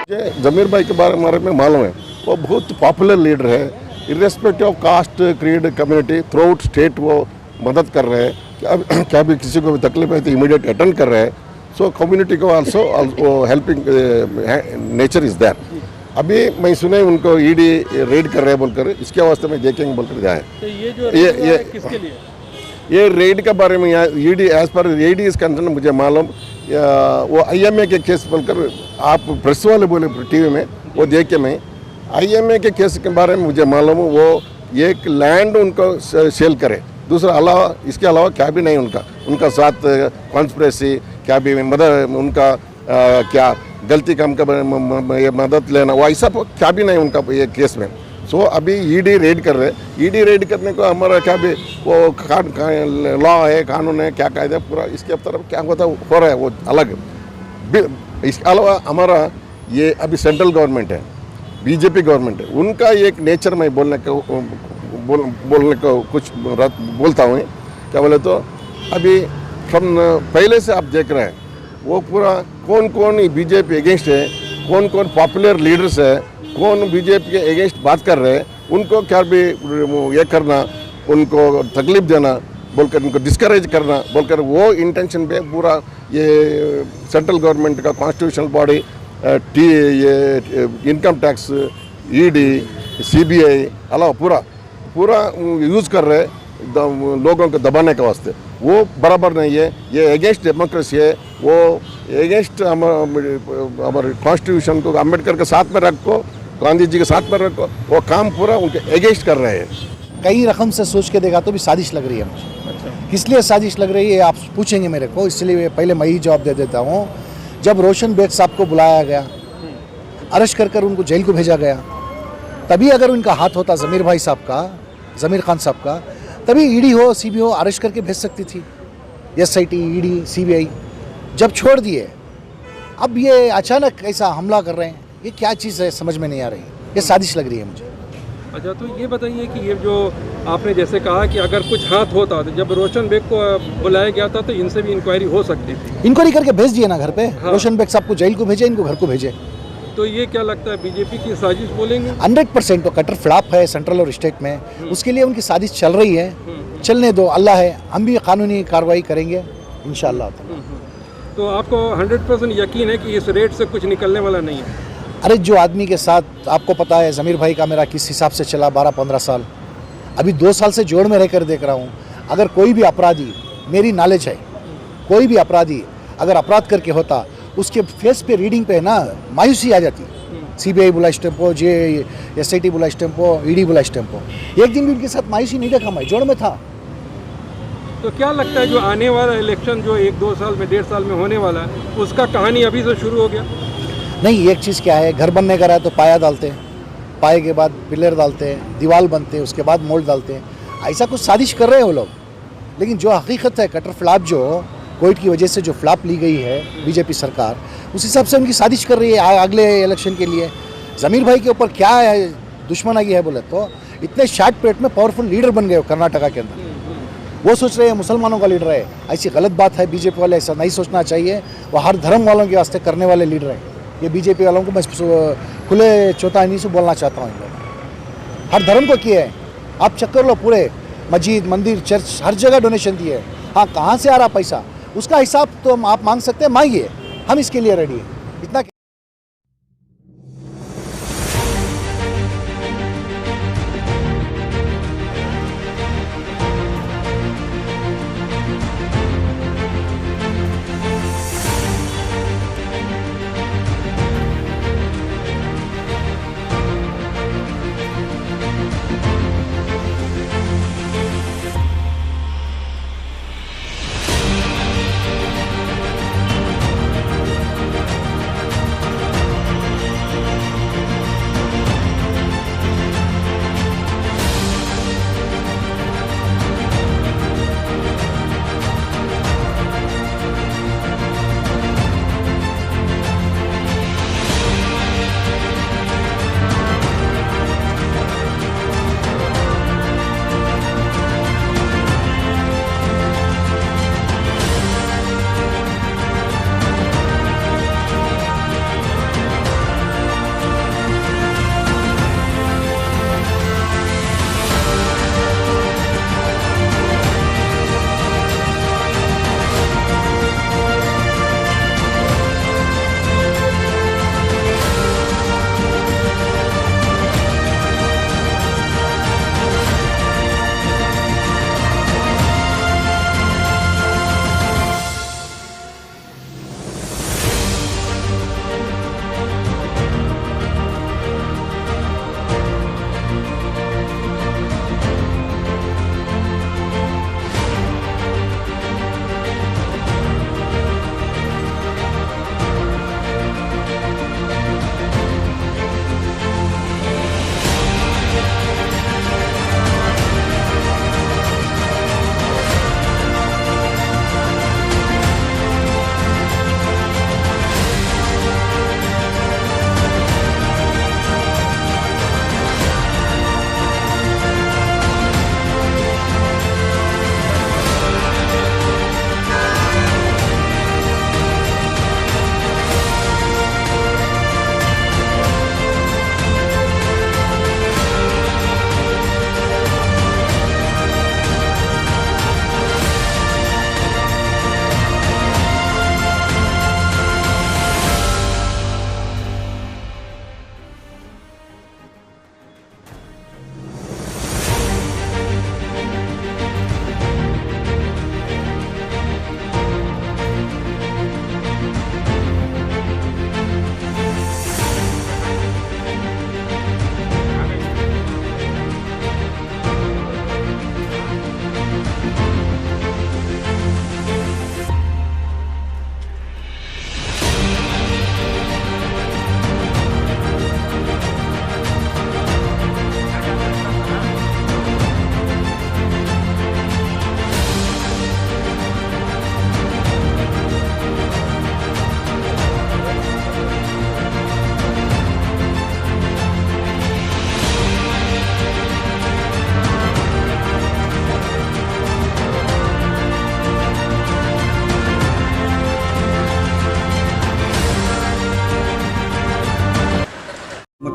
मुझे जमीर भाई के बारे में मालूम है, वो बहुत पॉपुलर लीडर है। Irrespective of caste creed community through out state वो मदद कर रहे हैं। क्या भी किसी को भी तकलीफ है तो इमीडिएट अटेंड कर रहे हैं। सो कम्युनिटी को also helping nature is there. अभी मैं सुने उनको ईडी रेड कर रहे हैं बोलकर, इसके वास्ते में देखेंगे बोलकर जाए। तो ये जो ये किसके लिए? ये रेड के बारे में यहाँ ईडी एज पर ईडी इस कंसर्न मुझे मालूम, वो आईएमए के केस बोलकर आप प्रेस वाले बोले टीवी में, वो देख के मैं आईएमए के केस के बारे में मुझे मालूम, वो एक लैंड उनको सेल करे, दूसरा अलावा इसके अलावा क्या भी नहीं उनका साथ कॉन्स्पिरेसी क्या भी मदद उनका क्या गलती काम का मदद लेना वो ऐसा क्या भी नहीं उनका ये केस में। सो अभी ईडी रेड कर रहे हैं। ईडी रेड करने को हमारा क्या भी वो लॉ है, कानून है, क्या कायदा पूरा इसके तरफ क्या होता हो रहा है वो अलग। इसके अलावा हमारा ये अभी सेंट्रल गवर्नमेंट है, बीजेपी गवर्नमेंट है, उनका एक नेचर में बोलने को कुछ बोलता हूँ। क्या बोले तो अभी हम पहले से आप देख रहे हैं वो पूरा कौन कौन बीजेपी अगेंस्ट है, कौन कौन पॉपुलर लीडर्स है, कौन बीजेपी के अगेंस्ट बात कर रहे हैं, उनको क्या भी ये करना, उनको तकलीफ देना बोलकर, उनको डिस्करेज करना बोलकर, वो इंटेंशन पे पूरा ये सेंट्रल गवर्नमेंट का कॉन्स्टिट्यूशनल बॉडी ये इनकम टैक्स, ईडी, सीबीआई अलावा पूरा यूज़ कर रहे लोगों को दबाने के वास्ते। वो बराबर नहीं है, ये अगेंस्ट डेमोक्रेसी है, वो अगेंस्ट हमारे कॉन्स्टिट्यूशन को अम्बेडकर के साथ में रखो, गांधी जी के साथ में रखो, वो काम पूरा उनके अगेंस्ट कर रहे हैं। कई रकम से सोच के देखा तो भी साजिश लग रही है मुझे। अच्छा। किस लिए साजिश लग रही है आप पूछेंगे मेरे को, इसलिए पहले मैं ही जवाब दे देता हूँ। जब रोशन बेग साहब को बुलाया गया, अरेस्ट कर उनको जेल को भेजा गया, तभी अगर उनका हाथ होता ज़मीर भाई साहब का, ज़मीर खान साहब का, तभी ईडी हो सीबीआई हो अरेस्ट करके भेज सकती थी। एसआईटी, ईडी, सीबीआई जब छोड़ दिए, अब ये अचानक ऐसा हमला कर रहे हैं, ये क्या चीज़ है समझ में नहीं आ रही, ये साजिश लग रही है मुझे। अच्छा, तो ये बताइए कि ये जो आपने जैसे कहा कि अगर कुछ हाथ होता तो जब रोशन बेग को बुलाया गया था तो इनसे भी इंक्वायरी हो सकती थी। इंक्वायरी करके भेज दिए ना घर पे। हाँ। रोशन बेग साहब को जेल को भेजे, इनको घर को भेजे। तो ये क्या लगता है बीजेपी की साजिश बोलेंगे? 100% तो कटर फ्लॉप है सेंट्रल और स्टेट में, उसके लिए उनकी साजिश चल रही है। चलने दो, अल्लाह है, हम भी कानूनी कार्रवाई करेंगे इंशाअल्लाह। तो आपको 100% यकीन है कि इस रेट से कुछ निकलने वाला नहीं है? अरे जो आदमी के साथ आपको पता है ज़मीर भाई का मेरा किस हिसाब से चला 12-15 साल, अभी 2 साल से जोड़ में रहकर देख रहा हूँ। अगर कोई भी अपराधी, मेरी नॉलेज है, कोई भी अपराधी अगर अपराध करके होता, उसके फेस पे रीडिंग पे ना मायूसी आ जाती। सीबीआई बुला स्टेम्पो, एसआईटी बुला स्टेम्पो, ईडी बुला स्टेम्पो, एक दिन भी उनके साथ मायूसी नहीं देखा, मैं जोड़ में था। तो क्या लगता है जो आने वाला इलेक्शन जो 1-2 साल में, 1.5 साल में होने वाला है, उसका कहानी अभी से शुरू हो गया? नहीं, एक चीज़ क्या है, घर बनने का रहा तो पाया डालते हैं, पाए के बाद पिलर डालते हैं, दीवार बनते हैं, उसके बाद मोल्ड डालते हैं, ऐसा कुछ साजिश कर रहे हैं वो लोग। लेकिन जो हकीकत है, कटर फ्लॉप जो कोविड की वजह से जो फ्लॉप ली गई है बीजेपी सरकार, उस हिसाब से उनकी साजिश कर रही है अगले इलेक्शन के लिए। ज़मीर भाई के ऊपर क्या है दुश्मनागी है बोले तो, इतने शॉर्ट पीरियड में पावरफुल लीडर बन गए कर्नाटका के अंदर। वो सोच रहे हैं मुसलमानों का लीडर है, ऐसी गलत बात है। बीजेपी वाले ऐसा नहीं सोचना चाहिए, वो हर धर्म वालों के वास्ते करने वाले लीडर हैं। ये बीजेपी वालों को मैं खुले चौथाई से बोलना चाहता हूँ, इन लोग हर धर्म को किए हैं। आप चक्कर लो, पूरे मस्जिद, मंदिर, चर्च हर जगह डोनेशन दिए। हाँ, कहाँ से आ रहा पैसा, उसका हिसाब तो आप मांग सकते हैं, मांगिए, हम इसके लिए रेडी हैं। इतना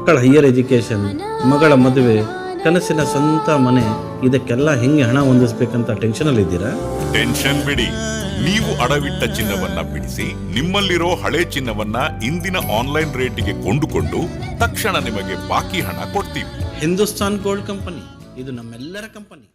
ಮಕ್ಕಳ ಹೈಯರ್ ಎಜುಕೇಷನ್, ಮಗಳ ಮದುವೆ, ಕನಸಿನ ಸ್ವಂತ ಮನೆ, ಇದಕ್ಕೆಲ್ಲ ಹೆಂಗೆ ಹಣ ಹೊಂದಿಸ್ಬೇಕಂತ ಟೆನ್ಷನಲ್ಲಿದ್ದೀರಾ? ಟೆನ್ಷನ್ ಬಿಡಿ. ನೀವು ಅಡವಿಟ್ಟ ಚಿನ್ನವನ್ನ ಬಿಡಿಸಿ ನಿಮ್ಮಲ್ಲಿರೋ ಹಳೆ ಚಿನ್ನವನ್ನ ಇಂದಿನ ಆನ್ಲೈನ್ ರೇಟಿಗೆ ಕೊಂಡುಕೊಂಡು ತಕ್ಷಣ ನಿಮಗೆ ಬಾಕಿ ಹಣ ಕೊಡ್ತೀವಿ. ಹಿಂದೂಸ್ತಾನ್ ಗೋಲ್ಡ್ ಕಂಪನಿ, ಇದು ನಮ್ಮೆಲ್ಲರ ಕಂಪನಿ.